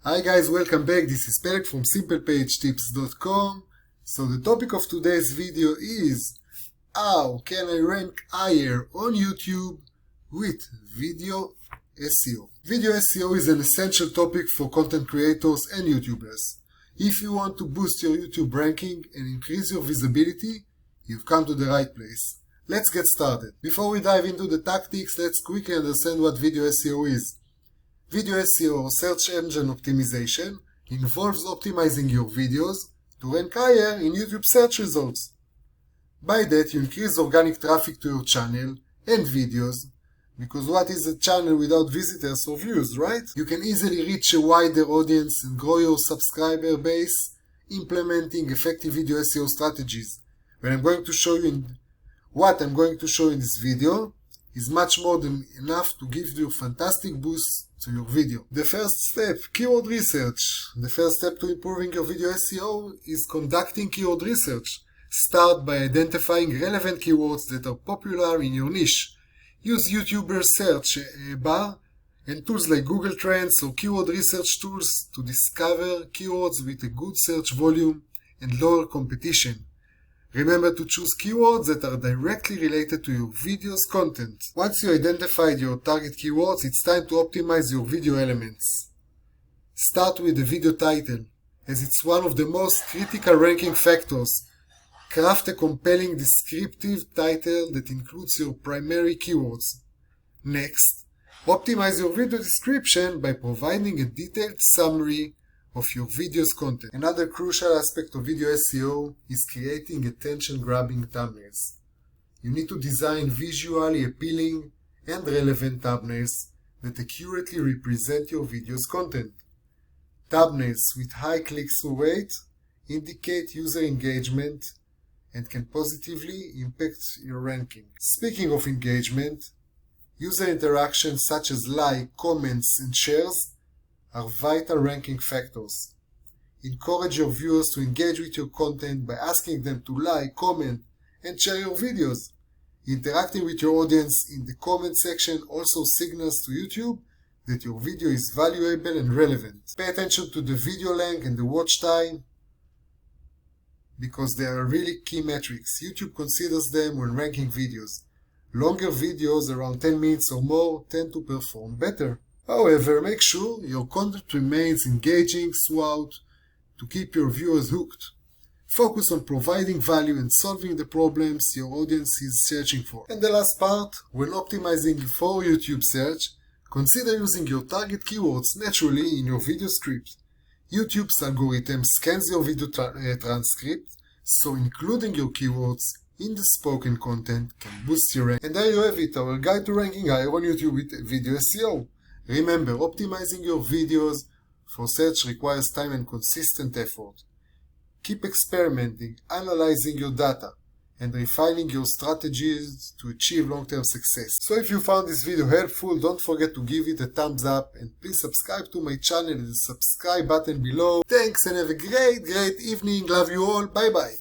Hi guys, welcome back. This is Pelek from simplepagetips.com. So the topic of today's video is how can I rank higher on YouTube with video SEO. Video SEO is an essential topic for content creators and YouTubers. If you want to boost your YouTube ranking and increase your visibility, you've come to the right place. Let's get started. Before we dive into the tactics, let's quickly understand what video SEO is. Video SEO, or search engine optimization, involves optimizing your videos to rank higher in YouTube search results. By that, you increase organic traffic to your channel and videos, because what is a channel without visitors or views, right? You can easily reach a wider audience and grow your subscriber base implementing effective video SEO strategies. What I'm going to show you in this video is much more than enough to give you a fantastic boost to your video. The first step, keyword research. The first step to improving your video SEO is conducting keyword research. Start by identifying relevant keywords that are popular in your niche. Use YouTuber search bar and tools like Google Trends or keyword research tools to discover keywords with a good search volume and lower competition. Remember to choose keywords that are directly related to your video's content. Once you identified your target keywords, it's time to optimize your video elements. Start with the video title, as it's one of the most critical ranking factors. Craft a compelling descriptive title that includes your primary keywords. Next, optimize your video description by providing a detailed summary of your video's content. Another crucial aspect of video SEO is creating attention-grabbing thumbnails. You need to design visually appealing and relevant thumbnails that accurately represent your video's content. Thumbnails with high click-through rate indicate user engagement and can positively impact your ranking. Speaking of engagement, user interactions such as like, comments, and shares are vital ranking factors. Encourage your viewers to engage with your content by asking them to like, comment, and share your videos. Interacting with your audience in the comment section also signals to YouTube that your video is valuable and relevant. Pay attention to the video length and the watch time, because they are really key metrics. YouTube considers them when ranking videos. Longer videos, around 10 minutes or more, tend to perform better. However, make sure your content remains engaging throughout to keep your viewers hooked. Focus on providing value and solving the problems your audience is searching for. And the last part, when optimizing for YouTube search, consider using your target keywords naturally in your video script. YouTube's algorithm scans your video transcript, so including your keywords in the spoken content can boost your rank. And there you have it, our guide to ranking higher on YouTube with video SEO. Remember, optimizing your videos for search requires time and consistent effort. Keep experimenting, analyzing your data, and refining your strategies to achieve long-term success. So if you found this video helpful, don't forget to give it a thumbs up and please subscribe to my channel and the subscribe button below. Thanks and have a great evening. Love you all. Bye bye.